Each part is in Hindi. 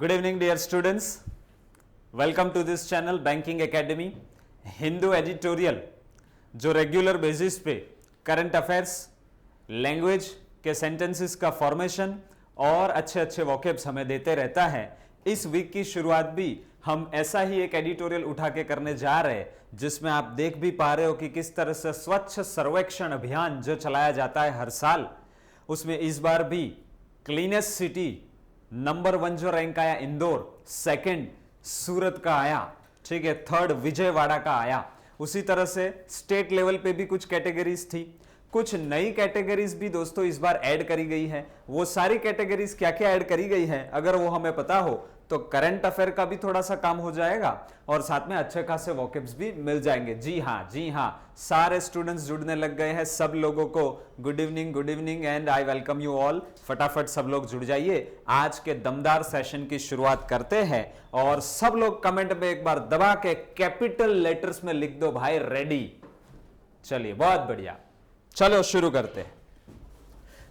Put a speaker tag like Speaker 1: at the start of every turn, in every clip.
Speaker 1: Good evening, dear students. Welcome to this channel Banking Academy. Hindu editorial जो रेगुलर बेसिस पे करंट अफेयर्स, लैंग्वेज के सेंटेंसेस का फॉर्मेशन और अच्छे अच्छे वोकैब्स हमें देते रहता है। इस वीक की शुरुआत भी हम ऐसा ही एक एडिटोरियल उठा के करने जा रहे हैं, जिसमें आप देख भी पा रहे हो कि किस तरह से स्वच्छ सर्वेक्षण अभियान जो चलाया जाता है हर साल, उसमें इस बार भी क्लीनेस्ट सिटी नंबर 1 जो रैंक आया इंदौर, सेकंड सूरत का आया, ठीक है, थर्ड विजयवाड़ा का आया। उसी तरह से स्टेट लेवल पे भी कुछ कैटेगरीज थी, कुछ नई कैटेगरीज भी दोस्तों इस बार ऐड करी गई है। वो सारी कैटेगरीज क्या क्या ऐड करी गई है अगर वो हमें पता हो तो करंट अफेयर का भी थोड़ा सा काम हो जाएगा और साथ में अच्छे खासे वोकैब्स भी मिल जाएंगे। जी हाँ, सारे स्टूडेंट्स जुड़ने लग गए हैं। सब लोगों को good evening and I welcome you all. फटाफट सब लोग जुड़ जाइए, आज के दमदार सेशन की शुरुआत करते हैं। और सब लोग कमेंट में एक बार दबा के कैपिटल लेटर्स में लिख दो भाई रेडी। चलिए, बहुत बढ़िया, चलो शुरू करते हैं।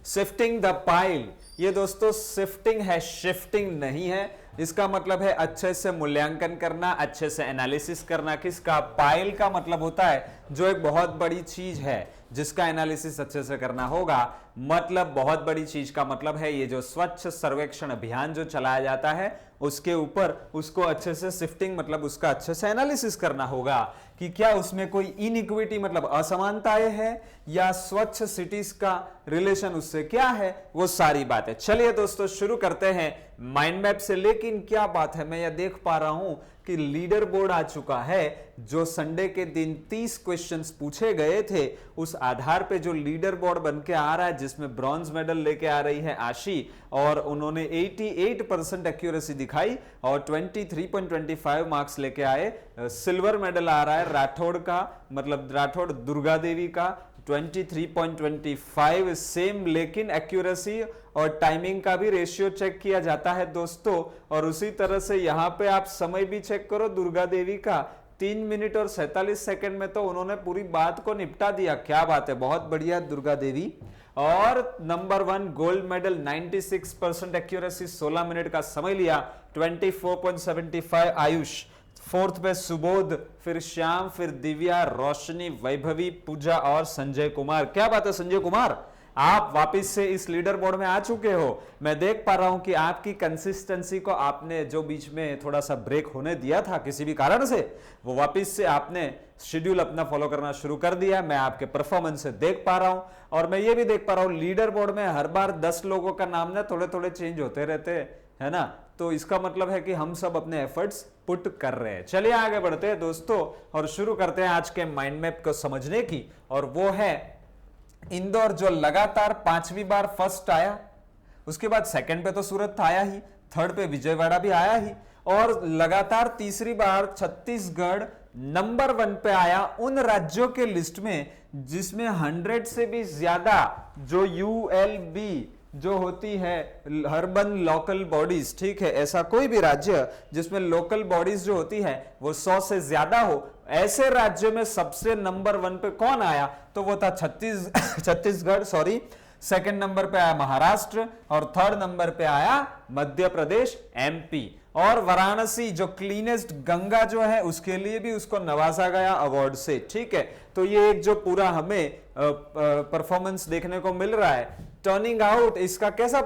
Speaker 1: शिफ्टिंग द पाइल, ये दोस्तों शिफ्टिंग है, शिफ्टिंग नहीं है। इसका मतलब है अच्छे से मूल्यांकन करना, अच्छे से एनालिसिस करना। किसका? पाइल का मतलब होता है जो एक बहुत बड़ी चीज है जिसका एनालिसिस अच्छे से करना होगा। मतलब बहुत बड़ी चीज का मतलब है ये जो स्वच्छ सर्वेक्षण अभियान जो चलाया जाता है उसके ऊपर उसको अच्छे से शिफ्टिंग मतलब उसका अच्छे से एनालिसिस करना होगा कि क्या उसमें कोई इनइक्विटी मतलब असमानताएं है या स्वच्छ सिटीज का रिलेशन उससे क्या है, वो सारी बातें। चलिए दोस्तों शुरू करते हैं माइंड मैप से। लेकिन क्या बात है, मैं यह देख पा रहा हूं कि लीडर बोर्ड आ चुका है। जो संडे के दिन 30 क्वेश्चंस पूछे गए थे उस आधार पे जो लीडर बोर्ड बन के आ रहा है, जिसमें ब्रॉन्ज मेडल लेके आ रही है आशी, और उन्होंने 88% एक्यूरेसी दिखाई और 23.25 मार्क्स लेके आए। सिल्वर मेडल आ रहा है राठौड़ का, मतलब राठौड़ दुर्गा देवी का 23.25 सेम, लेकिन एक्यूरेसी और टाइमिंग का भी रेशियो चेक किया जाता है दोस्तों। और उसी तरह से यहां पे आप समय भी चेक करो, दुर्गा देवी का 3 मिनट और 47 सेकंड में तो उन्होंने पूरी बात को निपटा दिया। क्या बात है, बहुत बढ़िया दुर्गा देवी। और number 1 gold medal 96% accuracy, 16 minute का समय लिया, 24.75 आयुष। फोर्थ पे सुबोध, फिर श्याम, फिर दिव्या, रोशनी, वैभवी, पूजा और संजय कुमार। क्या बात है संजय कुमार, आप वापस से इस लीडर बोर्ड में आ चुके हो। मैं देख पा रहा हूं कि आपकी कंसिस्टेंसी को आपने जो बीच में थोड़ा सा ब्रेक होने दिया था किसी भी कारण से, वो वापस से आपने शेड्यूल अपना फॉलो करना शुरू कर दिया। मैं आपके परफॉर्मेंस से देख पा रहा हूं और मैं ये भी देख पा रहा हूं लीडर बोर्ड में हर बार 10 लोगों का नाम ना थोड़े थोड़े चेंज होते रहते हैं, है ना। तो इसका मतलब है कि हम सब अपने एफर्ट्स पुट कर रहे हैं। चलिए आगे बढ़ते हैं दोस्तों और शुरू करते हैं आज के माइंड मैप को समझने की। और वो है इंदौर जो लगातार 5वीं बार फर्स्ट आया, उसके बाद सेकंड पे तो सूरत आया ही, थर्ड पे विजयवाड़ा भी आया ही, और लगातार तीसरी बार छत्तीसगढ़ नंबर 1 पे आया उन राज्यों के लिस्ट में जिसमें 100 से भी ज्यादा जो ULB जो होती है अर्बन लोकल बॉडीज, ठीक है, ऐसा कोई भी राज्य जिसमें लोकल बॉडीज जो होती है वो 100 से ज्यादा हो, ऐसे राज्य में सबसे नंबर 1 पे कौन आया? तो वो था छत्तीसगढ़, सॉरी। सेकंड नंबर पे आया महाराष्ट्र और थर्ड नंबर पे आया मध्य प्रदेश MP। और वाराणसी जो क्लीनेस्ट गंगा जो है उसके लिए भी उसको नवाजा गया अवार्ड से, ठीक है। तो ये एक जो पूरा हमें परफॉर्मेंस देखने को मिल रहा है, टर्निंग आउट, इसका कैसा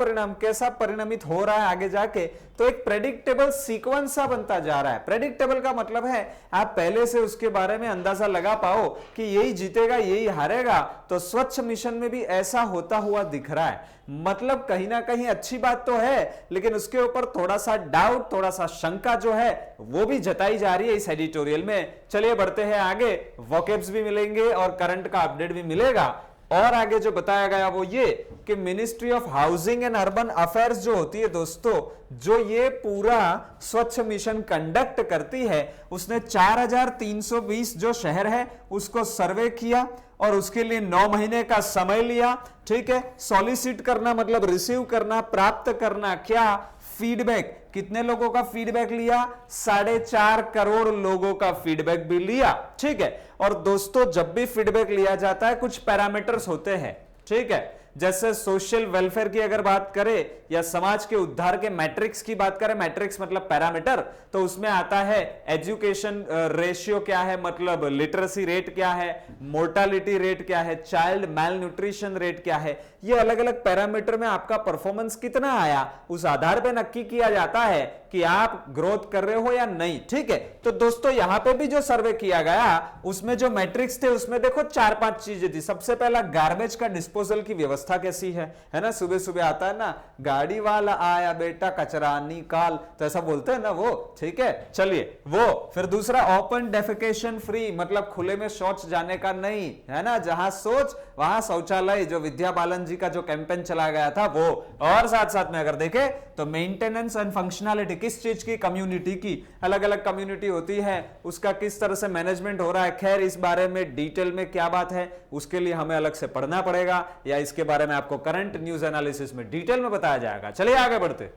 Speaker 1: परिणामित हो रहा है आगे जाके, तो एक प्रेडिक्टेबल सीक्वेंस सा बनता जा रहा है। प्रेडिक्टेबल का मतलब है आप पहले से उसके बारे में अंदाजा लगा पाओ कि यही जीतेगा यही हारेगा। तो स्वच्छ मिशन में भी ऐसा होता हुआ दिख रहा है। मतलब कहीं ना कहीं अच्छी बात तो है, लेकिन उसके ऊपर थोड़ा सा डाउट, थोड़ा सा शंका जो है वो भी जताई जा रही है इस एडिटोरियल में। चलिए बढ़ते हैं आगे, वोकैब्स भी मिलेंगे और करंट का अपडेट भी मिलेगा। और आगे जो बताया गया वो ये कि ministry of housing and urban affairs जो होती है दोस्तों, जो ये पूरा स्वच्छ मिशन कंडक्ट करती है, उसने 4320 जो शहर है उसको सर्वे किया और उसके लिए 9 महीने का समय लिया, ठीक है। सॉलिसिट करना मतलब रिसीव करना, प्राप्त करना, क्या फीडबैक, कितने लोगों का फीडबैक लिया? 4.5 करोड़ लोगों का फीडबैक भी लिया, ठीक है। और दोस्तों जब भी फीडबैक लिया जाता है कुछ पैरामीटर्स होते हैं, ठीक है। जैसे सोशल वेलफेयर की अगर बात करें या समाज के उद्धार के मैट्रिक्स की बात करें, मैट्रिक्स मतलब पैरामीटर, तो उसमें आता है एजुकेशन रेशियो क्या है, मतलब लिटरेसी रेट क्या है, मोर्टालिटी रेट क्या है, चाइल्ड मेल न्यूट्रिशन रेट क्या है। ये अलग अलग पैरामीटर में आपका परफॉर्मेंस कितना आया, उस आधार पर नक्की किया जाता है कि आप ग्रोथ कर रहे हो या नहीं। ठीक है, तो दोस्तों यहां पे भी जो सर्वे किया गया उसमें जो मैट्रिक्स थे उसमें देखो 4-5 चीजें थी। सबसे पहला गार्बेज का डिस्पोजल की व्यवस्था कैसी है ना, सुबह सुबह आता है ना, गाड़ी वाला आया बेटा कचरा निकाल, तो ऐसा बोलते हैं ना वो। ठीक है, चलिए वो। फिर दूसरा ओपन डेफिकेशन फ्री, मतलब खुले में शौच जाने का नहीं, है ना, जहां सोच वहां शौचालय, जो विद्या बालन जी का जो कैंपेन चला गया था वो। और साथ साथ में अगर देखें तो मेंटेनेंस एंड फंक्शनैलिटी, किस चीज की, कम्युनिटी की, अलग अलग कम्युनिटी होती है उसका किस तरह से मैनेजमेंट हो रहा है। खैर इस बारे में डिटेल में क्या बात है उसके लिए हमें अलग से पढ़ना पड़ेगा, या इसके बारे में आपको करंट न्यूज एनालिसिस में डिटेल में बताया जाएगा। चलिए आगे बढ़ते।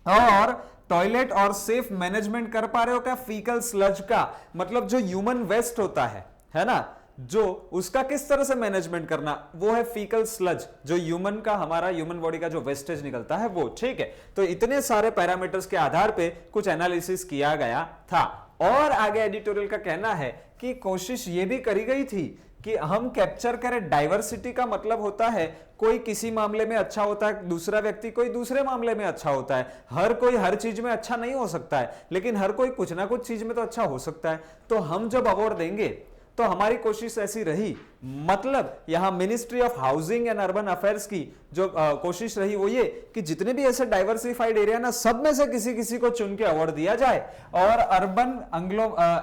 Speaker 1: और टॉयलेट और सेफ मैनेजमेंट कर पा रहे हो क्या, फीकल स्लज का, मतलब जो ह्यूमन वेस्ट होता है ना, जो उसका किस तरह से मैनेजमेंट करना, वो है फीकल स्लज, जो ह्यूमन का, हमारा ह्यूमन बॉडी का जो वेस्टेज निकलता है वो। ठीक है, तो इतने सारे पैरामीटर्स के आधार पे कुछ एनालिसिस किया गया था। और आगे एडिटोरियल का कहना है कि कोशिश ये भी करी गई थी कि हम कैप्चर करें डाइवर्सिटी, का मतलब होता है कोई किसी मामले में अच्छा होता है, दूसरा व्यक्ति कोई दूसरे मामले में अच्छा होता है। हर कोई हर चीज में अच्छा नहीं हो सकता है, लेकिन हर कोई कुछ ना कुछ चीज में तो अच्छा हो सकता है। तो हम जब अवार्ड देंगे तो हमारी कोशिश ऐसी रही, मतलब यहां ministry of housing and urban affairs की जो कोशिश रही वो ये कि जितने भी ऐसे डाइवर्सिफाइड एरिया ना, सब में से किसी किसी को चुन के अवार्ड दिया जाए। और अर्बन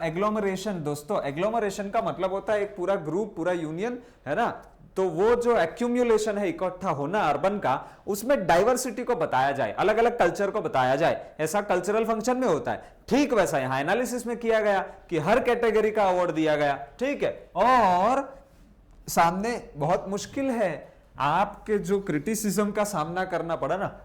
Speaker 1: एग्लोमरेशन, दोस्तों एग्लोमरेशन का मतलब होता है एक पूरा ग्रुप, पूरा यूनियन, है ना, तो वो जो एक्यूमुलेशन है, इकट्ठा होना अर्बन का, उसमें डाइवर्सिटी को बताया जाए, अलग अलग कल्चर को बताया जाए, ऐसा कल्चरल फंक्शन में होता है। ठीक वैसा यहां एनालिसिस में किया गया कि हर कैटेगरी का अवार्ड दिया गया। ठीक है, और सामने बहुत मुश्किल है, आपके जो क्रिटिसिज्म का सामना करना पड़ा ना,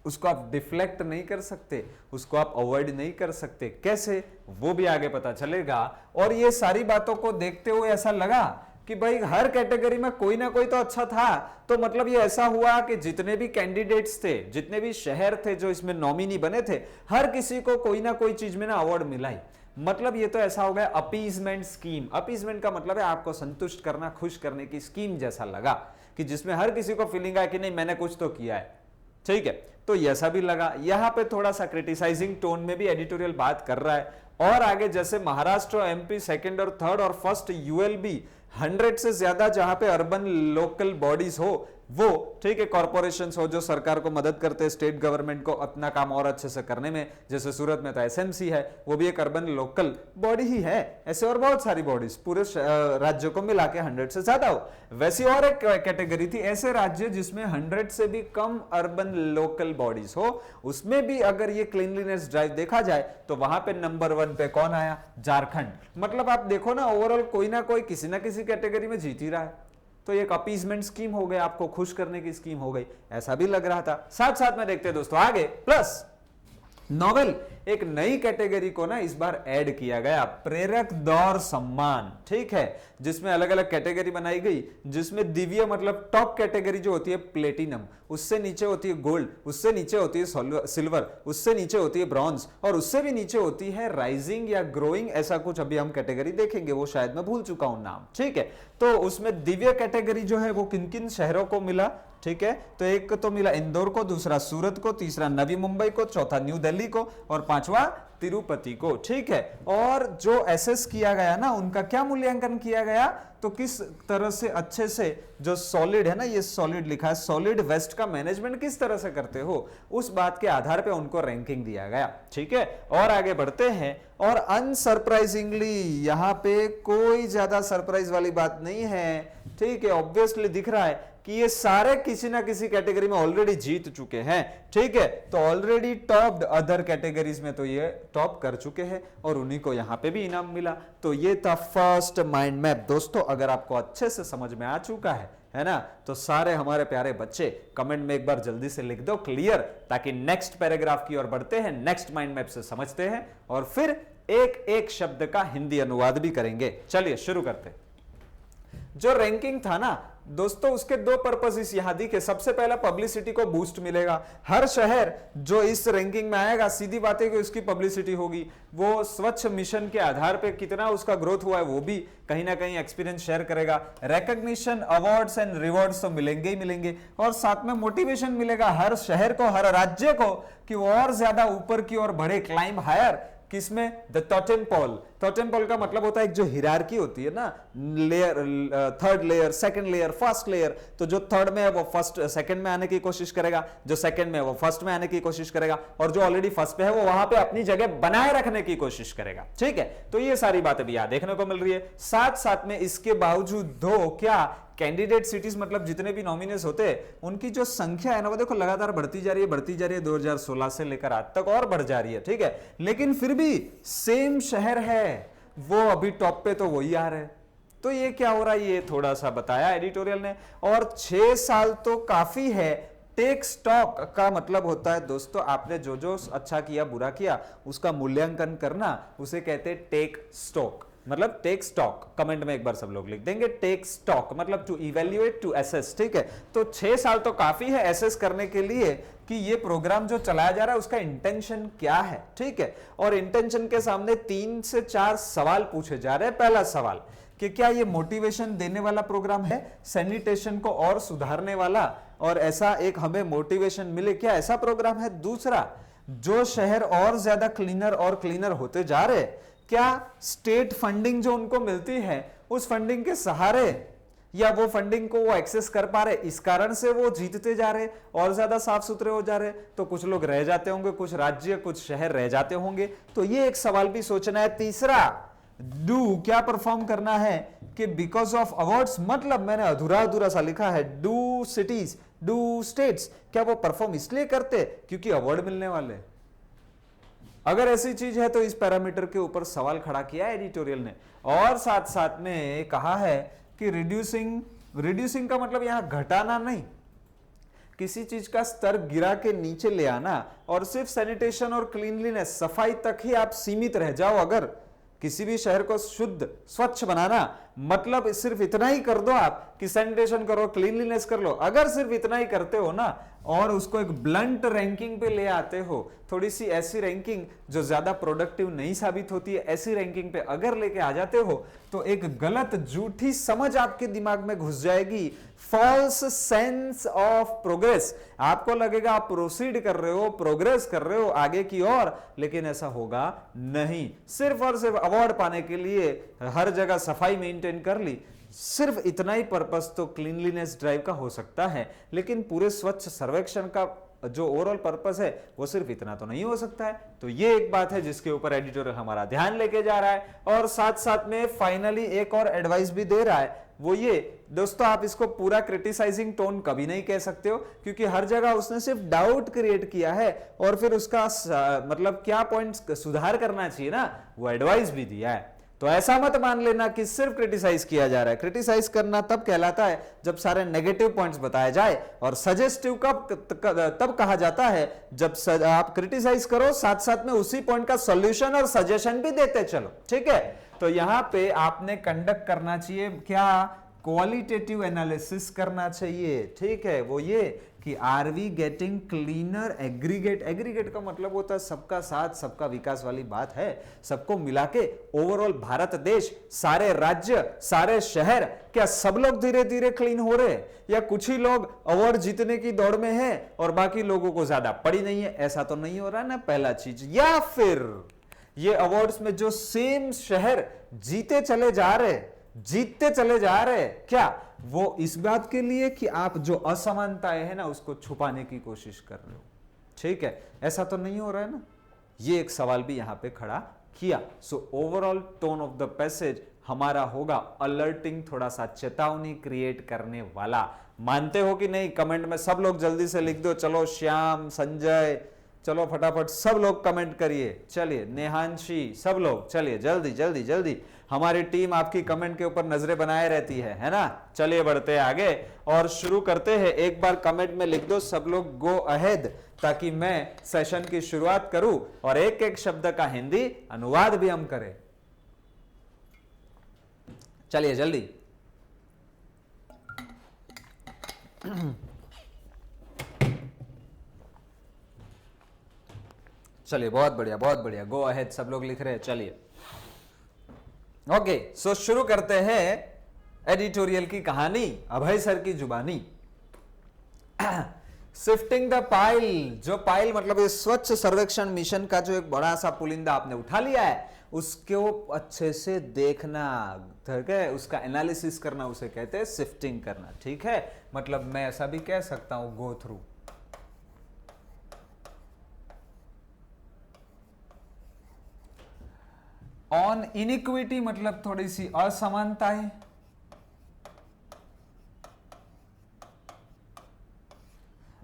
Speaker 1: उसको आप डिफ्लेक्ट नहीं कर सकते, उसको आप अवॉइड नहीं कर सकते। कैसे, वो भी आगे पता चलेगा। और ये सारी बातों को देखते हुए ऐसा लगा कि भाई हर कैटेगरी में कोई ना कोई तो अच्छा था, तो मतलब ये ऐसा हुआ कि जितने भी कैंडिडेट्स थे, जितने भी शहर थे जो इसमें नॉमिनी बने थे, हर किसी को कोई ना कोई चीज में ना अवार्ड मिला ही। मतलब ये तो ऐसा हो गया अपीजमेंट स्कीम। अपीजमेंट का मतलब है आपको संतुष्ट करना, खुश करने की स्कीम जैसा लगा, कि जिसमें हर किसी को फीलिंग आया कि नहीं मैंने कुछ तो किया है। ठीक है, तो ऐसा भी लगा। यहां पे थोड़ा सा क्रिटिसाइजिंग टोन में भी एडिटोरियल बात कर रहा है। और आगे जैसे महाराष्ट्र, एमपी सेकंड और थर्ड और फर्स्ट यूएलबी 100 से ज्यादा जहां पे अर्बन लोकल बॉडीज हो वो, ठीक है, कॉर्पोरेशंस हो जो सरकार को मदद करते हैं, स्टेट गवर्नमेंट को अपना काम और अच्छे से करने में, जैसे सूरत में तो एसएमसी है, वो भी एक अर्बन लोकल बॉडी ही है। ऐसे और बहुत सारी बॉडीज पूरे राज्य को मिला के 100 से ज्यादा हो। वैसी और एक कैटेगरी थी ऐसे राज्य जिसमें 100 से भी कम अर्बन लोकल बॉडीज हो, उसमें भी अगर ये क्लीनलीनेस ड्राइव देखा जाए तो वहां पे नंबर 1 पे कौन आया, झारखंड। मतलब आप देखो ना, ओवरऑल कोई ना कोई किसी ना किसी कैटेगरी में जीत ही रहा है। तो एक अपीजमेंट स्कीम हो गई, आपको खुश करने की स्कीम हो गई, ऐसा भी लग रहा था। साथ साथ में देखते हैं दोस्तों आगे, प्लस नोवेल एक नई कैटेगरी को ना इस बार ऐड किया गया, प्रेरक दौर सम्मान। ठीक है, जिसमें अलग अलग कैटेगरी बनाई गई, जिसमें दिव्य मतलब टॉप कैटेगरी जो होती है प्लेटिनम, उससे नीचे होती है गोल्ड, उससे नीचे होती है सिल्वर, उससे नीचे होती है ब्रॉन्ज, और उससे भी नीचे होती है राइजिंग या ग्रोइंग, ऐसा कुछ अभी हम कैटेगरी देखेंगे, वो शायद मैं भूल चुका हूं नाम। ठीक है, तो उसमें दिव्य कैटेगरी जो है वो किन किन शहरों को मिला। ठीक है, तो एक तो मिला इंदौर को, दूसरा सूरत को, तीसरा नवी मुंबई को, चौथा न्यू दिल्ली को और पांचवा तिरुपति को। ठीक है, और जो एसेस किया गया ना, उनका क्या मूल्यांकन किया गया, तो किस तरह से अच्छे से जो सॉलिड है ना, ये सॉलिड लिखा है, सॉलिड वेस्ट का मैनेजमेंट किस तरह से करते हो, उस बात के आधार पे उनको रैंकिंग दिया गया। ठीक है, और आगे बढ़ते हैं। और अनसरप्राइजिंगली यहां पे कोई ज्यादा सरप्राइज वाली बात नहीं है। ठीक है, ऑब्वियसली दिख रहा है कि ये सारे किसी ना किसी कैटेगरी में ऑलरेडी जीत चुके हैं। ठीक है, तो ऑलरेडी टॉप्ड अदर कैटेगरीज में तो ये टॉप कर चुके हैं और उन्हीं को यहां पे भी इनाम मिला। तो ये था फर्स्ट माइंड मैप। दोस्तों अगर आपको अच्छे से समझ में आ चुका है ना, तो सारे हमारे प्यारे बच्चे कमेंट में एक बार जल्दी से लिख दो क्लियर, ताकि नेक्स्ट पैराग्राफ की ओर बढ़ते हैं, नेक्स्ट माइंड मैप से समझते हैं और फिर एक एक शब्द का हिंदी अनुवाद भी करेंगे। चलिए शुरू करते हैं। जो रैंकिंग था ना, दोस्तों उसके दो पर्पसेस यहां दिखे। सबसे पहला पब्लिसिटी को बूस्ट मिलेगा, हर शहर जो इस रैंकिंग में आएगा सीधी बात है कि उसकी पब्लिसिटी होगी, वो स्वच्छ मिशन के आधार पे कितना उसका ग्रोथ हुआ है वो भी कहीं ना कहीं एक्सपीरियंस शेयर करेगा। रिकॉग्निशन, अवार्ड्स एंड रिवॉर्ड्स तो मिलेंगे ही मिलेंगे, और साथ में मोटिवेशन मिलेगा हर शहर को, हर राज्य को कि वो और ज्यादा ऊपर की ओर बढ़े, क्लाइंब हायर। किसमें? The totem pole. Totem pole का मतलब होता है एक जो हिरार्की होती है ना, layer, third layer, second layer, first layer. तो जो थर्ड में है वो फर्स्ट सेकंड में आने की कोशिश करेगा, जो सेकंड में है वो फर्स्ट में आने की कोशिश करेगा, और जो ऑलरेडी फर्स्ट पे है वो वहां पे अपनी जगह बनाए रखने की कोशिश करेगा। ठीक है, तो ये सारी बातें भी यहां देखने को मिल रही है। साथ साथ में इसके बावजूद दो क्या कैंडिडेट सिटीज, मतलब जितने भी नॉमिनेस होते हैं उनकी जो संख्या है ना वो देखो लगातार बढ़ती जा रही है, बढ़ती जा रही है, 2016 से लेकर आज तक और बढ़ जा रही है। ठीक है, लेकिन फिर भी सेम शहर है वो अभी टॉप पे, तो वही आ रहे हैं। तो ये क्या हो रहा है, ये थोड़ा सा बताया एडिटोरियल ने। और 6 साल तो काफी है। टेक स्टॉक का मतलब होता है दोस्तों, आपने जो जो अच्छा किया बुरा किया उसका मूल्यांकन करना, उसे कहते हैं टेक स्टॉक। मतलब टेक स्टॉक, कमेंट में एक बार सब लोग लिख देंगे टेक स्टॉक मतलब टू इवेल्युएट, टू एसेस। ठीक है, तो 6 साल तो काफी है एसेस करने के लिए कि ये प्रोग्राम जो चलाया जा रहा है उसका इंटेंशन क्या है। ठीक है, और इंटेंशन के सामने 3 से 4 सवाल पूछे जा रहे हैं। पहला सवाल कि क्या ये मोटिवेशन देने वाला प्रोग्राम है, सैनिटेशन को और सुधारने वाला, और ऐसा एक हमें मोटिवेशन मिले, क्या ऐसा प्रोग्राम है? दूसरा, जो शहर और ज्यादा क्लीनर और क्लीनर होते जा रहे, क्या स्टेट फंडिंग जो उनको मिलती है उस फंडिंग के सहारे या वो फंडिंग को वो एक्सेस कर पा रहे, इस कारण से वो जीतते जा रहे और ज्यादा साफ सुथरे हो जा रहे? तो कुछ लोग रह जाते होंगे, कुछ राज्य, कुछ शहर रह जाते होंगे, तो ये एक सवाल भी सोचना है। तीसरा, डू क्या परफॉर्म करना है कि बिकॉज ऑफ अवार्ड्स, मतलब मैंने अधूरा अधूरा सा लिखा है, डू सिटीज, डू स्टेट्स, क्या वो परफॉर्म इसलिए करते क्योंकि अवार्ड मिलने वाले? अगर ऐसी चीज है तो इस पैरामीटर के ऊपर सवाल खड़ा किया है एडिटोरियल ने। और साथ साथ में कहा है कि रिड्यूसिंग का मतलब यहां घटाना नहीं, किसी चीज का स्तर गिरा के नीचे ले आना, और सिर्फ सैनिटेशन और क्लीनलीनेस, सफाई तक ही आप सीमित रह जाओ। अगर किसी भी शहर को शुद्ध स्वच्छ बनाना मतलब सिर्फ इतना ही कर दो आप कि सैनिटेशन करो, क्लीनलीनेस कर लो, अगर सिर्फ इतना ही करते हो ना और उसको एक ब्लंट रैंकिंग पे ले आते हो, थोड़ी सी ऐसी रैंकिंग जो ज्यादा प्रोडक्टिव नहीं साबित होती है, ऐसी रैंकिंग पे अगर लेके आ जाते हो तो एक गलत झूठी समझ आपके दिमाग में घुस जाएगी, फॉल्स सेंस ऑफ प्रोग्रेस। आपको लगेगा आप प्रोसीड कर रहे हो, प्रोग्रेस कर रहे हो आगे की ओर, लेकिन ऐसा होगा नहीं। सिर्फ और सिर्फ अवार्ड पाने के लिए हर जगह सफाई मेंटेन कर ली, सिर्फ इतना ही पर्पस तो क्लीनलीनेस ड्राइव का हो सकता है, लेकिन पूरे स्वच्छ सर्वेक्षण का जो ओवरऑल पर्पस है वो सिर्फ इतना तो नहीं हो सकता है। तो ये एक बात है जिसके ऊपर एडिटोरियल हमारा ध्यान लेके जा रहा है। और साथ साथ में फाइनली एक और एडवाइस भी दे रहा है, वो ये दोस्तों, आप इसको पूरा क्रिटिसाइजिंग टोन कभी नहीं कह सकते हो, क्योंकि हर जगह उसने सिर्फ डाउट क्रिएट किया है और फिर उसका मतलब क्या पॉइंट सुधार करना चाहिए ना, वो एडवाइस भी दिया है। तो ऐसा मत मान लेना कि सिर्फ क्रिटिसाइज किया जा रहा है। क्रिटिसाइज करना तब कहलाता है जब सारे नेगेटिव पॉइंट्स बताए जाए, और सजेस्टिव तब कहा जाता है जब आप क्रिटिसाइज करो साथ साथ में उसी पॉइंट का सॉल्यूशन और सजेशन भी देते चलो। ठीक है, तो यहां पे आपने कंडक्ट करना चाहिए क्या, क्वालिटेटिव एनालिसिस करना चाहिए। ठीक है, वो ये कि are we getting cleaner aggregate. Aggregate का मतलब होता है सबका साथ सबका विकास वाली बात है, सबको मिला के ओवरऑल भारत देश, सारे राज्य, सारे शहर, क्या सब लोग धीरे धीरे क्लीन हो रहे, या कुछ ही लोग अवार्ड जीतने की दौड़ में है और बाकी लोगों को ज्यादा पड़ी नहीं है? ऐसा तो नहीं हो रहा है ना, पहला चीज। या फिर ये अवार्ड्स में जो सेम शहर जीते चले जा रहे, क्या वो इस बात के लिए कि आप जो असमानताएं है ना उसको छुपाने की कोशिश कर रहे हो? ठीक है, ऐसा तो नहीं हो रहा है ना। ये एक सवाल भी यहां पे खड़ा किया। So overall tone of the passage हमारा होगा अलर्टिंग, थोड़ा सा चेतावनी क्रिएट करने वाला। मानते हो कि नहीं? कमेंट में सब लोग जल्दी से लिख दो। चलो श्याम, संजय, चलो फटाफट सब लोग कमेंट करिए। चलिए नेहांशी, सब लोग चलिए जल्दी जल्दी जल्दी, हमारी टीम आपकी कमेंट के ऊपर नजरें बनाए रहती है ना। चलिए बढ़ते हैं आगे और शुरू करते हैं। एक बार कमेंट में लिख दो सब लोग गो अहेड, ताकि मैं सेशन की शुरुआत करूं और एक एक शब्द का हिंदी अनुवाद भी हम करें। चलिए जल्दी। चलिए, बहुत बढ़िया, बहुत बढ़िया, गो अहेड, सब लोग लिख रहे हैं। चलिए, ओके, सो शुरू करते हैं एडिटोरियल की कहानी, अभय सर की जुबानी। शिफ्टिंग द पाइल, जो पाइल मतलब ये स्वच्छ सर्वेक्षण मिशन का जो एक बड़ा सा पुलिंदा आपने उठा लिया है, उसको अच्छे से देखना, ठीक है, उसका एनालिसिस करना, उसे कहते हैं शिफ्टिंग करना, ठीक है। मतलब मैं ऐसा भी कह सकता हूं, गो थ्रू। ऑन इनइक्विटी मतलब थोड़ी सी असमानताएं,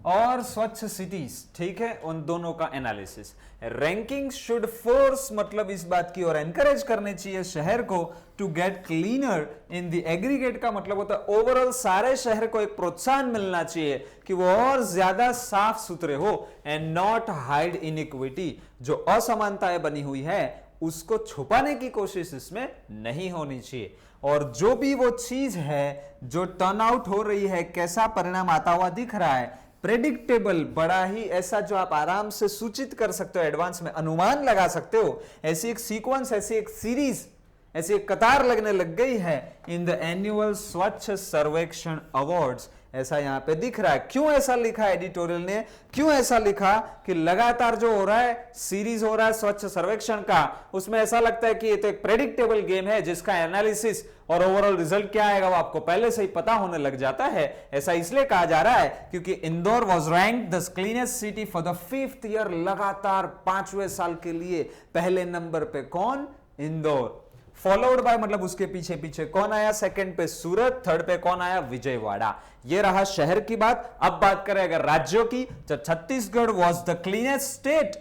Speaker 1: और स्वच्छ सिटीज, ठीक है, उन दोनों का एनालिसिस। रैंकिंग शुड फोर्स मतलब इस बात की और एनकरेज करनी चाहिए शहर को to get cleaner in the aggregate, का मतलब होता है ओवरऑल सारे शहर को एक प्रोत्साहन मिलना चाहिए कि वो और ज्यादा साफ सुथरे हो, एंड नॉट हाइड इनइक्विटी, जो असमानताएं बनी हुई है उसको छुपाने की कोशिश इसमें नहीं होनी चाहिए। और जो भी वो चीज है जो टर्न आउट हो रही है, कैसा परिणाम आता हुआ दिख रहा है, प्रेडिक्टेबल, बड़ा ही ऐसा जो आप आराम से सूचित कर सकते हो, एडवांस में अनुमान लगा सकते हो, ऐसी एक सीक्वेंस, ऐसी एक सीरीज, ऐसी एक कतार लगने लग गई है इन द एनुअल स्वच्छ सर्वेक्षण अवार्ड्स, ऐसा यहां पे दिख रहा है। क्यों ऐसा लिखा एडिटोरियल ने, क्यों ऐसा लिखा कि लगातार जो हो रहा है, सीरीज हो रहा है स्वच्छ सर्वेक्षण का, उसमें ऐसा लगता है कि ये तो एक प्रेडिक्टेबल गेम है जिसका एनालिसिस और ओवरऑल रिजल्ट क्या आएगा वो आपको पहले से ही पता होने लग जाता है। ऐसा इसलिए कहा जा रहा है क्योंकि Indore was ranked the cleanest city for the 5th year, लगातार 5वें साल के लिए पहले नंबर पे कौन, इंदौर। फॉलोड बाय मतलब उसके पीछे पीछे कौन आया, सेकंड पे सूरत, थर्ड पे कौन आया, विजयवाड़ा। ये रहा शहर की बात। अब बात करें अगर राज्यों की, तो Chhattisgarh was the cleanest state,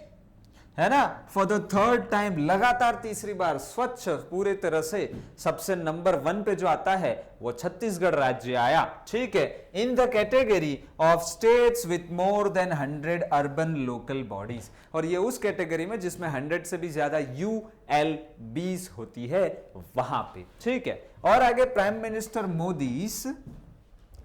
Speaker 1: है ना, फॉर द 3rd टाइम, लगातार तीसरी बार स्वच्छ पूरे तरह से सबसे नंबर 1 पे जो आता है वो छत्तीसगढ़ राज्य आया, ठीक है, in the category of states with more than 100 urban local bodies. और ये उस कैटेगरी में जिसमें 100 से भी ज्यादा ULBs होती है वहां पे, ठीक है। और आगे प्राइम मिनिस्टर मोदीज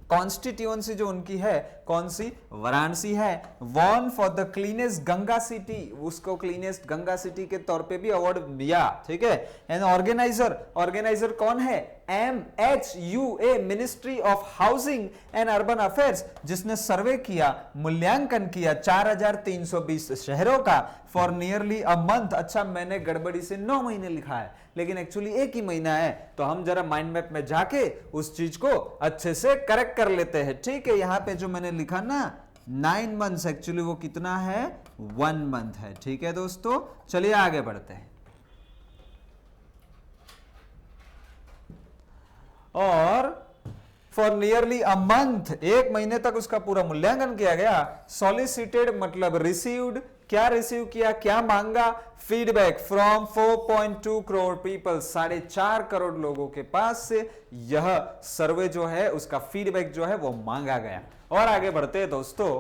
Speaker 1: कॉन्स्टिट्यूएंसी जो उनकी है, कौन सी, वाराणसी है, won for the cleanest Ganga city, उसको क्लीनेस्ट गंगा सिटी के तौर पे भी अवार्ड दिया, ठीक है। एंड ऑर्गेनाइजर कौन है, MHUA, ministry of housing and urban affairs, जिसने सर्वे किया, मूल्यांकन किया 4320 शहरों का फॉर नियरली अ मंथ। अच्छा, मैंने गड़बड़ी से 9 महीने लिखा है, लेकिन एक्चुअली एक ही महीना है, तो हम जरा माइंड मैप में जाके उस चीज को अच्छे से करेक्ट कर लेते हैं, ठीक है। यहां पे जो मैंने लिखा ना 9 मंथ्स, एक्चुअली वो कितना है, 1 मंथ है, ठीक है दोस्तों। चलिए आगे बढ़ते हैं। और फॉर नियरली अ मंथ, 1 महीने तक उसका पूरा मूल्यांकन किया गया। सॉलिसिटेड मतलब रिसीव्ड, क्या रिसीव किया, क्या मांगा, feedback from 4.2 crore people, 4.5 crore लोगों के पास से यह सर्वे जो है उसका फीडबैक जो है वो मांगा गया। और आगे बढ़ते हैं दोस्तों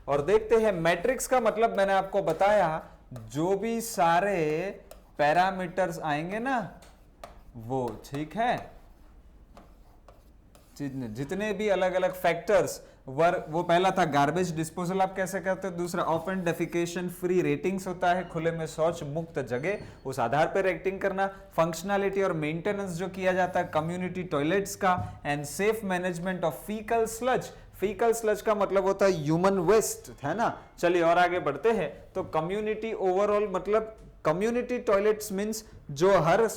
Speaker 1: और देखते हैं मैट्रिक्स का मतलब मैंने आपको बताया, जो भी सारे पैरामीटर्स आएंगे ना वो, ठीक है, जितने भी अलग अलग फैक्टर्स वो पहला था गार्बेज डिस्पोजल आप कैसे करते हो, दूसरा ऑफन डेफिकेशन फ्री रेटिंग्स होता है, खुले में शौच मुक्त जगह, उस आधार पर रेटिंग करना, फंक्शनैलिटी और मेंटेनेंस जो किया जाता है कम्युनिटी टॉयलेट्स का, and safe management of faecal sludge. Faecal sludge का मतलब होता है ह्यूमन वेस्ट, है ना। चलिए और आगे बढ़ते हैं। तो कम्युनिटी ओवरऑल मतलब कम्युनिटी टॉयलेट्स मींस जो हर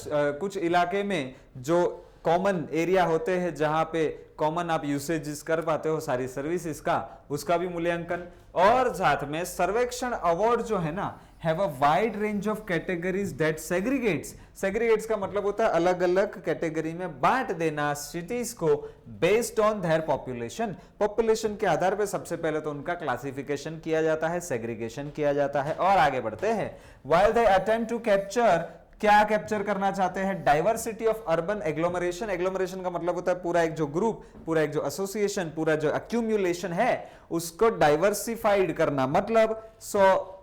Speaker 1: कुछ इलाके में जो कॉमन एरिया होते हैं जहां पे कॉमन आप यूसेज कर पाते हो सारी सर्विसेज का, उसका भी मूल्यांकन। और साथ में सर्वेक्षण अवार्ड जो है ना have a wide range of categories that segregates का मतलब होता है अलग अलग कैटेगरी में बांट देना सिटीज को बेस्ड ऑन देयर पॉपुलेशन के आधार पे सबसे पहले तो उनका क्लासिफिकेशन किया जाता है, सेग्रीगेशन किया जाता है। और आगे बढ़ते हैं, while they attempt to capture, क्या कैप्चर करना चाहते हैं, diversity of urban agglomeration. Agglomeration का मतलब होता है पूरा एक जो ग्रुप, पूरा एक जो एसोसिएशन, पूरा जो एक्यूमुलेशन है उसको डाइवर्सिफाइड करना, मतलब 100,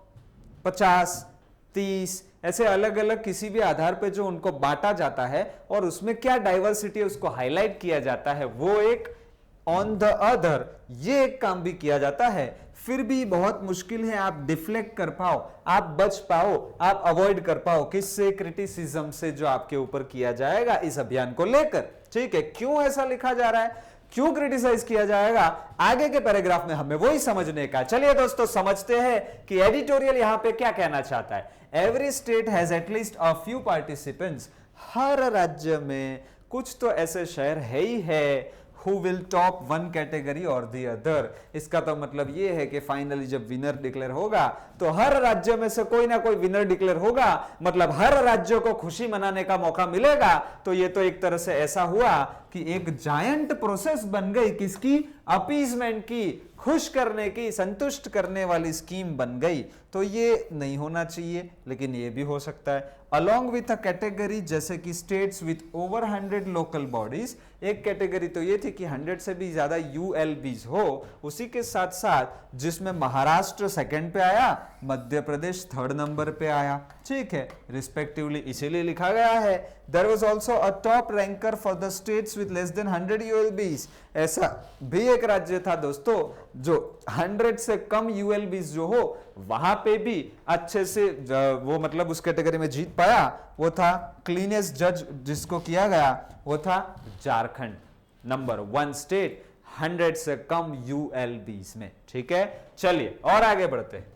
Speaker 1: 50, 30 ऐसे अलग अलग किसी भी आधार पे जो उनको बांटा जाता है और उसमें क्या डाइवर्सिटी है उसको हाईलाइट किया जाता है, वो एक ऑन द अदर, ये एक काम भी किया जाता है। फिर भी बहुत मुश्किल है आप डिफ्लेक्ट कर पाओ, आप बच पाओ, आप अवॉइड कर पाओ किससे, क्रिटिसिज्म से जो आपके ऊपर किया जाएगा इस अभियान को लेकर। ठीक है, क्यों ऐसा लिखा जा रहा है, क्यों क्रिटिसाइज किया जाएगा, आगे के पैराग्राफ में हमें वही समझने का। चलिए दोस्तों समझते हैं कि एडिटोरियल यहां पे क्या कहना चाहता है। Every state has at least a few participants, हर राज्य में कुछ तो ऐसे शहर है ही है who will top one category or the other। इसका तो मतलब ये है कि फाइनली जब विनर डिक्लेयर होगा तो हर राज्य में से कोई ना कोई विनर डिक्लेयर होगा, मतलब हर राज्य को खुशी मनाने का मौका मिलेगा। तो ये तो एक तरह से ऐसा हुआ कि एक जायंट प्रोसेस बन गई, किसकी, अपीजमेंट की, खुश करने की, संतुष्ट करने वाली स्कीम बन गई। तो ये नहीं होना चाहिए, लेकिन ये भी हो सकता है। अलॉन्ग विथ अ कैटेगरी, जैसे कि states with over 100 local bodies, एक कैटेगरी तो ये थी कि 100 से भी ज्यादा यूएलबीज हो, उसी के साथ साथ जिसमें महाराष्ट्र सेकंड पे आया, मध्य प्रदेश थर्ड नंबर पे आया। ठीक है, रिस्पेक्टिवली इसीलिए लिखा गया है। There was also a top ranker for the states with less than 100 ULBs, ऐसा भी एक राज्य था दोस्तों जो 100 से कम यूएलबीज जो हो वहां पे भी अच्छे से वो मतलब उस कैटेगरी में जीत पाया। वो था क्लीनेस्ट जज जिसको किया गया, वो था झारखंड, नंबर 1 स्टेट 100 से कम यूएलबीज में। ठीक है, चलिए और आगे बढ़ते हैं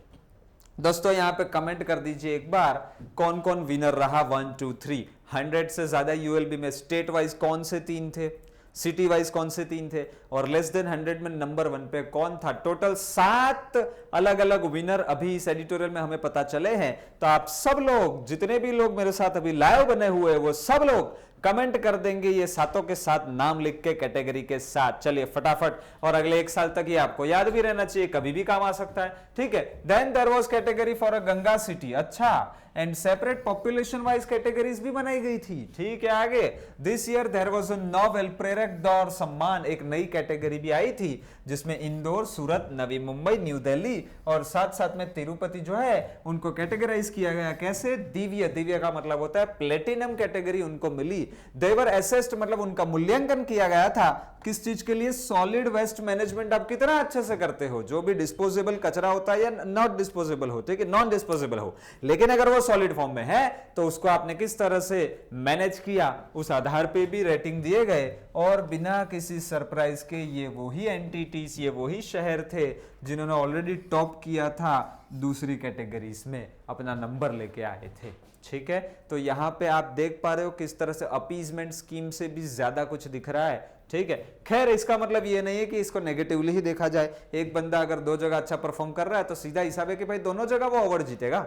Speaker 1: दोस्तों। यहां पे कमेंट कर दीजिए एक बार कौन कौन विनर रहा 1 2 3। 100 से ज्यादा यूएलबी में स्टेट वाइज कौन से 3 थे, सिटी वाइज कौन से 3 थे, और लेस देन 100 में नंबर 1 पे कौन था। टोटल 7 अलग अलग विनर अभी इस एडिटोरियल में हमें पता चले हैं। तो आप सब लोग, जितने भी लोग मेरे साथ अभी लाइव बने हुए हैं, वो सब लोग कमेंट कर देंगे ये सातों के साथ नाम लिख के कैटेगरी के साथ। चलिए फटाफट, और अगले 1 साल तक ये आपको याद भी रहना चाहिए, कभी भी काम आ सकता है। ठीक है, then there was category for a Ganga city, अच्छा, and separate population wise categories भी बनाई गई थी। ठीक है, आगे this year there was a novel प्रेरक दौर सम्मान, एक नई कैटेगरी भी आई थी जिसमें इंदौर, सूरत, नवी मुंबई, न्यू दिल्ली और साथ साथ में तिरुपति जो है उनको कैटेगराइज किया गया। कैसे, दिव्य, दिव्य का मतलब होता है प्लेटिनम कैटेगरी उनको मिली। देवर असेस्ड मतलब उनका मूल्यांकन किया गया था, किस चीज के लिए, सॉलिड वेस्ट मैनेजमेंट आप कितना अच्छे से करते हो, जो भी डिस्पोजेबल कचरा होता है या नॉट डिस्पोजेबल हो, ठीक है, नॉन डिस्पोजेबल हो, लेकिन अगर वो सॉलिड फॉर्म में है तो उसको आपने किस तरह से मैनेज किया, उस आधार पे भी रेटिंग दिए गए। और बिना किसी सरप्राइज के ये वही एंटिटीज, ये वही शहर थे जिन्होंने ऑलरेडी टॉप किया था दूसरी कैटेगरीज में, अपना नंबर लेके आए थे। ठीक है, तो यहां पे आप देख पा रहे हो किस तरह से अपीजमेंट स्कीम से भी ज्यादा कुछ दिख रहा है। ठीक है, खैर इसका मतलब ये नहीं है कि इसको नेगेटिवली ही देखा जाए। एक बंदा अगर 2 जगह अच्छा परफॉर्म कर रहा है तो सीधा हिसाब है कि भाई दोनों जगह वो अवार्ड जीतेगा,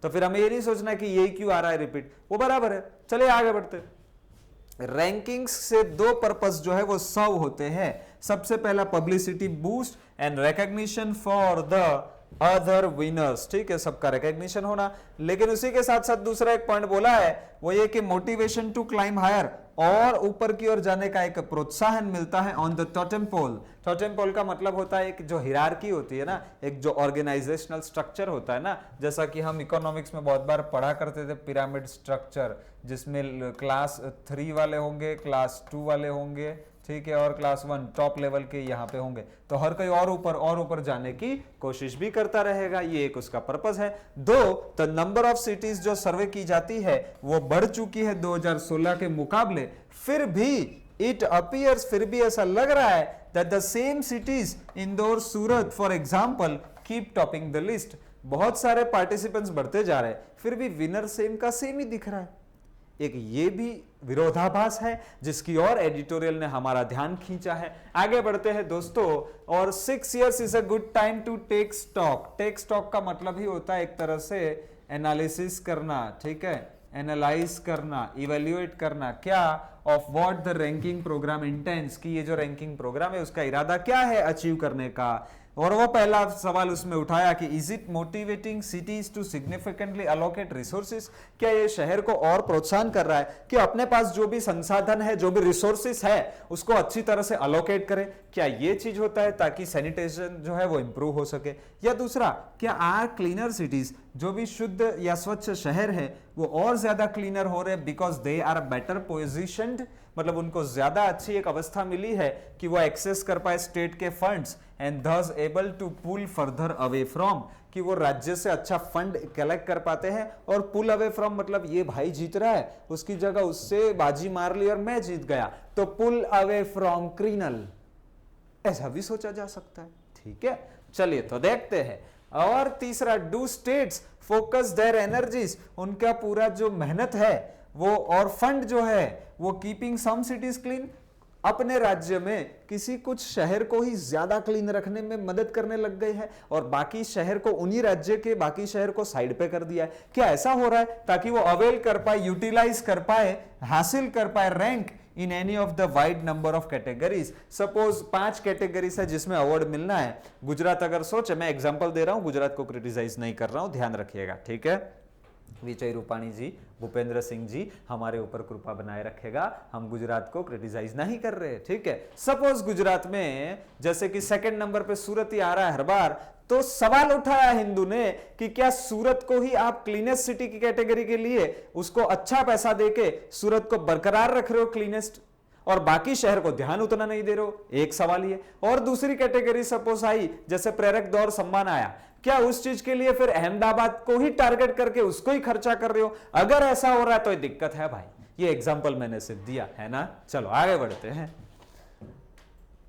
Speaker 1: तो फिर हमें ये नहीं सोचना कि यही क्यों आ रहा है रिपीट, वो बराबर है। चलिए आगे बढ़ते। रैंकिंग्स से 2 पर्पस जो है वो सर्व होते हैं। सबसे पहला publicity boost and recognition for the other winners. ठीक है, सबका रिकॉग्निशन होना, लेकिन उसी के साथ साथ दूसरा एक पॉइंट बोला है वो ये कि मोटिवेशन टू क्लाइम हायर, और ऊपर की ओर जाने का एक प्रोत्साहन मिलता है on the totem pole. Totem pole का मतलब होता है एक जो हिरार्की होती है ना, एक जो ऑर्गेनाइजेशनल स्ट्रक्चर होता है ना, जैसा कि हम इकोनॉमिक्स में बहुत बार पढ़ा करते थे पिरामिड स्ट्रक्चर, जिसमें क्लास 3 वाले होंगे, क्लास 2 वाले होंगे, ठीक है, और क्लास 1 टॉप लेवल के यहाँ पे होंगे, तो हर कोई और ऊपर जाने की कोशिश भी करता रहेगा। ये एक उसका पर्पस है। दो, द नंबर ऑफ सिटीज जो सर्वे की जाती है वो बढ़ चुकी है 2016 के मुकाबले, फिर भी इट अपीयर्स, फिर भी ऐसा लग रहा है that the same cities Indore, Surat for example keep topping the list. बहुत सारे पार्टिसिपेंट्स बढ़ते जा रहे हैं, फिर भी विनर सेम का सेम ही दिख रहा है। एक ये भी विरोधाभास है जिसकी ओर एडिटोरियल ने हमारा ध्यान खींचा है। आगे बढ़ते हैं दोस्तों, और 6 years is a good time to take stock. Take stock का मतलब ही होता है एक तरह से एनालिसिस करना, ठीक है, एनालाइज करना, इवेल्युएट करना, क्या, of what the ranking programme intends, कि ये जो रैंकिंग प्रोग्राम है उसका इरादा क्या है अचीव करने का। और वो पहला सवाल उसमें उठाया कि is it motivating cities to significantly allocate resources, क्या ये शहर को और प्रोत्साहन कर रहा है कि अपने पास जो भी संसाधन है, जो भी रिसोर्सेस है, उसको अच्छी तरह से अलोकेट करें? क्या ये चीज होता है ताकि सैनिटेशन जो है वो इंप्रूव हो सके? या दूसरा, क्या आर क्लीनर सिटीज, जो भी शुद्ध या स्वच्छ शहर है वो और ज्यादा क्लीनर हो रहे बिकॉज दे आर बेटर पोजिशन्ड, मतलब उनको ज्यादा अच्छी एक अवस्था मिली है कि वो एक्सेस कर पाए स्टेट के funds and thus able to pull further away from, कि वो राज्य से अच्छा फंड कलेक्ट कर पाते हैं। और पुल अवे फ्रॉम मतलब ये भाई जीत रहा है, उसकी जगह उससे बाजी मार ली और मैं जीत गया, तो पुल अवे फ्रॉम क्रिमिनल, ऐसा भी सोचा जा सकता है। ठीक है, चलिए तो देखते हैं। और तीसरा, do states focus their energies, उनका पूरा जो मेहनत है वो और फंड जो है वो कीपिंग सम सिटीज क्लीन, अपने राज्य में किसी कुछ शहर को ही ज्यादा क्लीन रखने में मदद करने लग गए हैं और बाकी शहर को, उन्हीं राज्य के बाकी शहर को साइड पे कर दिया है। क्या ऐसा हो रहा है ताकि वो अवेल कर पाए, यूटिलाइज कर पाए, हासिल कर पाए rank in any of the wide number of categories? Suppose 5 categories है जिसमें अवार्ड मिलना है। गुजरात अगर सोचे, मैं एग्जांपल दे रहा हूं, गुजरात को क्रिटिसाइज नहीं कर रहा हूं, ध्यान रखिएगा, ठीक है। विजय रूपाणी जी, भूपेंद्र सिंह जी हमारे ऊपर कृपा बनाए रखेगा, हम गुजरात को क्रिटिसाइज नहीं कर रहे, ठीक है। सपोज गुजरात में जैसे कि सेकंड नंबर पे सूरत ही आ रहा है हर बार, तो सवाल उठाया हिंदू ने कि क्या सूरत को ही आप क्लीनेस्ट सिटी की कैटेगरी के लिए उसको अच्छा पैसा देके सूरत को बरकरार रख रहे हो क्लीनेस्ट, और बाकी शहर को ध्यान उतना नहीं दे रहे हो? एक सवाल ये। और दूसरी कैटेगरी सपोज आई, जैसे प्रेरक दौर सम्मान आया, क्या उस चीज के लिए फिर अहमदाबाद को ही टारगेट करके उसको ही खर्चा कर रहे हो? अगर ऐसा हो रहा है तो ये दिक्कत है भाई। ये एग्जांपल मैंने सिर्फ दिया है ना। चलो आगे बढ़ते हैं।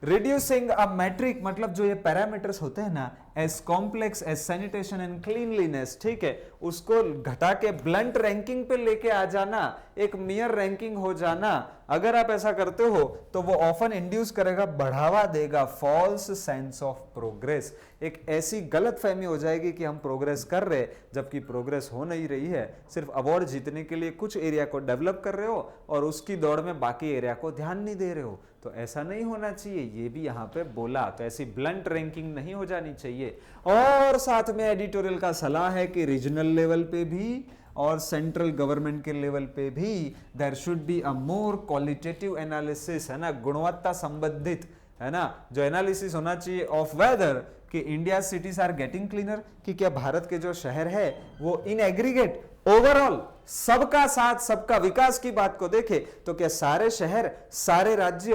Speaker 1: रिड्यूसिंग अ मैट्रिक, मतलब जो ये पैरामीटर्स होते हैं ना, as complex as sanitation and cleanliness, ठीक है, उसको घटा के ब्लंट रैंकिंग पे लेके आ जाना, एक मियर रैंकिंग हो जाना, अगर आप ऐसा करते हो तो वो ऑफन इंड्यूस करेगा, बढ़ावा देगा फॉल्स सेंस ऑफ प्रोग्रेस। एक ऐसी गलत फहमी हो जाएगी कि हम प्रोग्रेस कर रहे जबकि प्रोग्रेस हो नहीं रही है, सिर्फ अवार्ड जीतने के लिए कुछ एरिया को डेवलप कर रहे हो और उसकी दौड़ में बाकी एरिया को ध्यान नहीं दे रहे हो। तो ऐसा नहीं होना चाहिए, ये भी यहाँ पे बोला। तो ऐसी ब्लंट रैंकिंग नहीं हो जानी चाहिए। और साथ में एडिटोरियल का सलाह है कि रीजनल लेवल पे भी और सेंट्रल गवर्नमेंट के लेवल पे भी there should be a more qualitative analysis, है ना, गुणवत्ता संबंधित, है ना, जो एनालिसिस होना चाहिए ऑफ वेदर कि India cities are getting cleaner, कि क्या भारत के जो शहर है वो इन एग्रीगेट ओवरऑल सबका साथ सबका विकास की बात को देखे तो क्या सारे शहर, सारे राज्य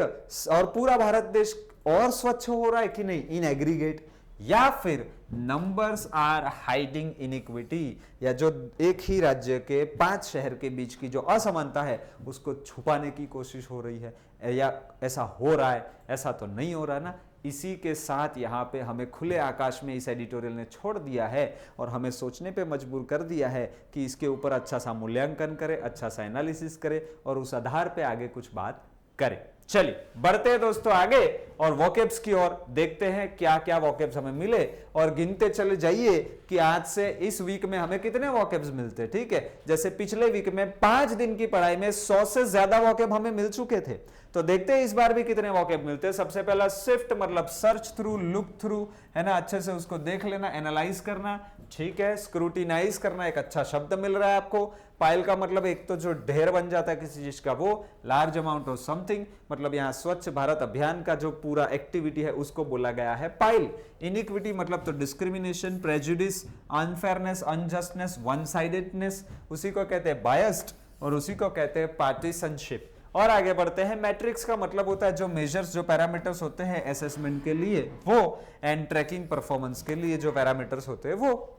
Speaker 1: और पूरा भारत देश और स्वच्छ हो रहा है कि नहीं इन एग्रीगेट, या फिर नंबर्स आर हाइडिंग इनइक्विटी, या जो एक ही राज्य के 5 शहर के बीच की जो असमानता है उसको छुपाने की कोशिश हो रही है, या ऐसा हो रहा है? ऐसा तो नहीं हो रहा ना। इसी के साथ यहाँ पे हमें खुले आकाश में इस एडिटोरियल ने छोड़ दिया है और हमें सोचने पे मजबूर कर दिया है कि इसके ऊपर अच्छा सा मूल्यांकन करे, अच्छा सा एनालिसिस करे और उस आधार पे आगे कुछ बात करे। चलिए बढ़ते हैं दोस्तों आगे और वोकेब्स की ओर, देखते हैं क्या क्या वोकेब्स हमें मिले और गिनते चले जाइए कि आज से इस वीक में हमें कितने वोकेब्स मिलते। ठीक है, जैसे पिछले वीक में 5 दिन की पढ़ाई में 100 से ज्यादा वोकेब हमें मिल चुके थे, तो देखते हैं इस बार भी कितने वोकेब मिलते हैं। सबसे पहला शिफ्ट मतलब सर्च थ्रू, लुक थ्रू, है ना, अच्छे से उसको देख लेना, एनालाइज करना। ठीक है, स्क्रूटिनाइज करना, एक अच्छा शब्द मिल रहा है आपको। पाइल का मतलब एक तो जो ढेर बन जाता है किसी चीज का वो, लार्ज अमाउंट ऑफ समथिंग मतलब यहाँ स्वच्छ भारत अभियान का जो पूरा एक्टिविटी है उसको बोला गया है पाइल। इनइक्विटी मतलब तो discrimination, prejudice, unfairness, unjustness, one sidedness, उसी को कहते हैं बायस्ड और उसी को कहते हैं पार्टीशनशिप। और आगे बढ़ते हैं, मैट्रिक्स का मतलब होता है जो मेजर्स, जो पैरामीटर्स होते हैं असेसमेंट के लिए वो, एंड ट्रैकिंग परफॉर्मेंस के लिए जो पैरामीटर्स होते हैं वो।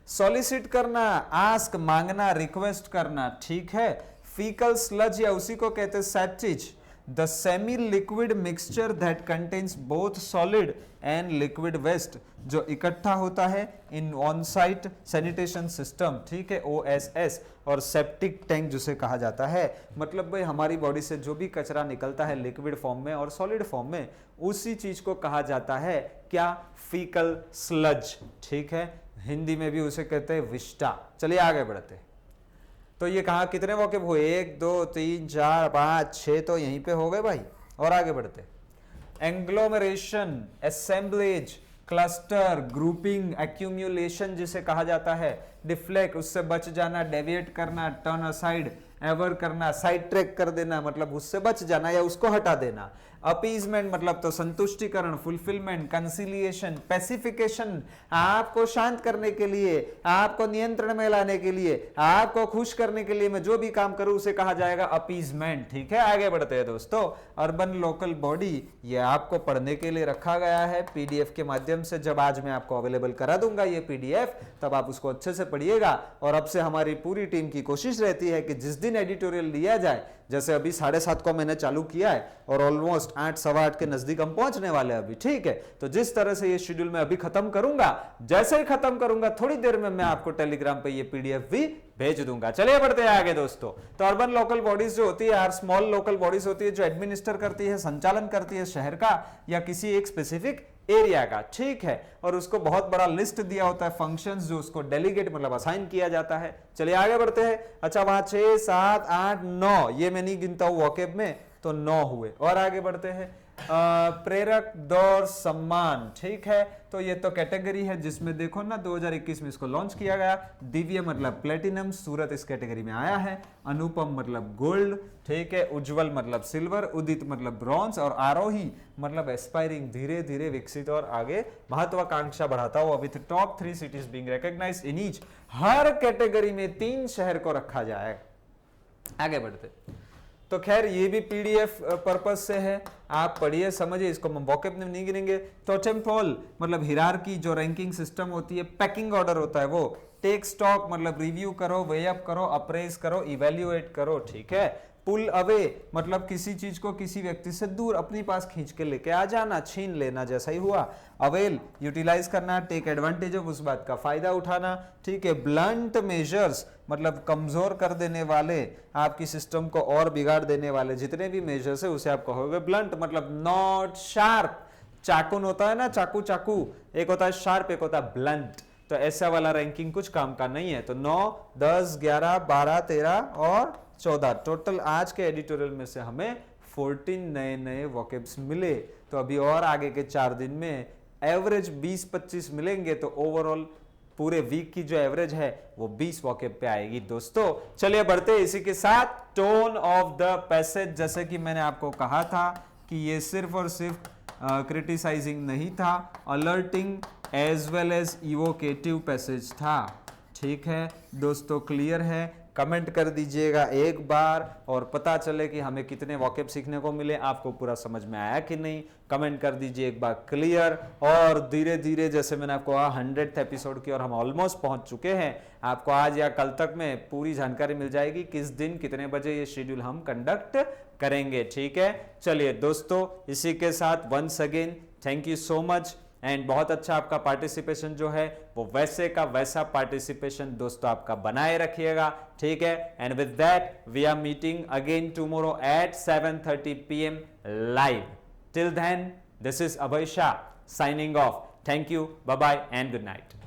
Speaker 1: सॉलिसिट करना, आस्क मांगना, रिक्वेस्ट करना, ठीक है। फीकल स्लज या उसी को कहते हैं septage, the semi liquid mixture that contains both solid and liquid waste, जो इकट्ठा होता है in on site sanitation system, ठीक है, OSS, और सेप्टिक टैंक जिसे कहा जाता है। मतलब भाई हमारी बॉडी से जो भी कचरा निकलता है लिक्विड फॉर्म में और सॉलिड फॉर्म में, उसी चीज को कहा जाता है क्या, फीकल स्लज। ठीक है, हिंदी में भी उसे कहते हैं विष्टा। चलिए आगे बढ़ते हैं। तो ये कहा कितने वोकेब हुए, 1 2 3 4 5 6 तो यहीं पे हो गए भाई। और आगे बढ़ते, एंग्लोमरेशन, असेंबलेज, क्लस्टर, ग्रुपिंग, एक्यूमुलेशन जिसे कहा जाता है, डिफ्लेक्ट उससे बच जाना, डेविएट करना, टर्न असाइड, एवर करना, साइड ट्रैक कर देना मतलब उससे बच जाना या उसको हटा देना, अपीजमेंट मतलब तो संतुष्टिकरण, फुलफिलमेंट, कंसिलिएशन, पैसिफिकेशन आपको शांत करने के लिए, आपको नियंत्रण में लाने के लिए, आपको खुश करने के लिए मैं जो भी काम करूं उसे कहा जाएगा अपीजमेंट। ठीक है, आगे बढ़ते हैं दोस्तों। अर्बन लोकल बॉडी ये आपको पढ़ने के लिए रखा गया है पीडीएफ के माध्यम से। जब आज मैं आपको अवेलेबल करा दूंगा ये पीडीएफ तब आप उसको अच्छे से पढ़िएगा। और अब से हमारी पूरी टीम की कोशिश रहती है कि जिस दिन एडिटोरियल लिया जाए, जैसे अभी 7:30 को मैंने चालू किया है और ऑलमोस्ट 8 सवा 8 के नजदीक हम पहुंचने वाले हैं अभी। ठीक है, तो जिस तरह से ये शेड्यूल मैं अभी खत्म करूंगा, जैसे ही खत्म करूंगा थोड़ी देर में मैं आपको टेलीग्राम पे ये पीडीएफ भी भेज दूंगा। चलिए बढ़ते हैं आगे दोस्तों। तो अर्बन लोकल बॉडीज जो होती है, स्मॉल लोकल बॉडीज होती है जो एडमिनिस्टर करती है, संचालन करती है शहर का या किसी एक स्पेसिफिक एरिया का। ठीक है, और उसको बहुत बड़ा लिस्ट दिया होता है फंक्शंस जो उसको डेलीगेट मतलब असाइन किया जाता है। चलिए आगे बढ़ते हैं। अच्छा, वहां 6, 7, 8, 9 ये मैं नहीं गिनता हूं वोकैब में, तो 9 हुए। और आगे बढ़ते हैं। प्रेरक, दौर, सम्मान। ठीक है, तो ये तो कैटेगरी है जिसमें देखो ना 2021 में इसको लॉन्च किया गया। दिव्य मतलब प्लेटिनम, सूरत इस कैटेगरी में आया है। अनुपम मतलब गोल्ड। ठीक है, उज्जवल मतलब सिल्वर, उदित मतलब ब्रॉन्ज और आरोही मतलब एस्पायरिंग, धीरे धीरे विकसित और आगे महत्वाकांक्षा बढ़ाता हुआ। With top 3 cities being recognised in each. हर कैटेगरी में 3 शहर को रखा जाए। आगे बढ़ते। तो खैर ये भी पीडीएफ पर्पस से है, आप पढ़िए समझिए, इसको हम वोकैब में नहीं गिनेंगे। टोटेम पोल मतलब हिरार्की जो रैंकिंग सिस्टम होती है, पैकिंग ऑर्डर होता है वो। टेक स्टॉक मतलब रिव्यू करो, वे अप करो, अप्रेज करो, इवेल्युएट करो। ठीक है। पुल अवे मतलब किसी चीज को किसी व्यक्ति से दूर अपनी पास खींच के लेके आ जाना, छीन लेना जैसा ही हुआ। अवेल यूटिलाइज करना, टेक एडवांटेज ऑफ उस बात का फायदा उठाना। ठीक है। ब्लंट मेजर्स मतलब कमजोर कर देने वाले, आपकी सिस्टम को और बिगाड़ देने वाले जितने भी मेजर्स है उसे आप कहोगे ब्लंट। मतलब नॉट शार्प। चाकून होता है ना, चाकू चाकू, एक होता है शार्प एक होता है ब्लंट। तो ऐसा वाला रैंकिंग कुछ काम का नहीं है। तो 9, 10, 11, 12, 13 और 14 टोटल आज के एडिटोरियल में से हमें 14 नए नए वोकैब्स मिले। तो अभी और आगे के 4 दिन में एवरेज 20-25 मिलेंगे, तो ओवरऑल पूरे वीक की जो एवरेज है वो 20 वोकैब पे आएगी दोस्तों। चलिए बढ़ते इसी के साथ। टोन ऑफ द पैसेज, जैसे कि मैंने आपको कहा था कि ये सिर्फ और सिर्फ क्रिटिसाइजिंग नहीं था, alerting as well as evocative passage था। ठीक है दोस्तों, क्लियर है? कमेंट कर दीजिएगा एक बार और पता चले कि हमें कितने वोकैब सीखने को मिले, आपको पूरा समझ में आया कि नहीं। कमेंट कर दीजिए एक बार क्लियर। और धीरे धीरे जैसे मैंने आपको 100th एपिसोड की और हम ऑलमोस्ट पहुंच चुके हैं, आपको आज या कल तक में पूरी जानकारी मिल जाएगी किस दिन कितने बजे ये शेड्यूल हम कंडक्ट करेंगे। ठीक है, चलिए दोस्तों इसी के साथ once again thank you so much. And बहुत अच्छा आपका पार्टिसिपेशन जो है वो वैसे का वैसा पार्टिसिपेशन दोस्तों आपका बनाए रखिएगा। ठीक है, and with that we are meeting again tomorrow at 7:30 PM live. Till then this is Abhay Shah signing off. Thank you, bye bye and good night.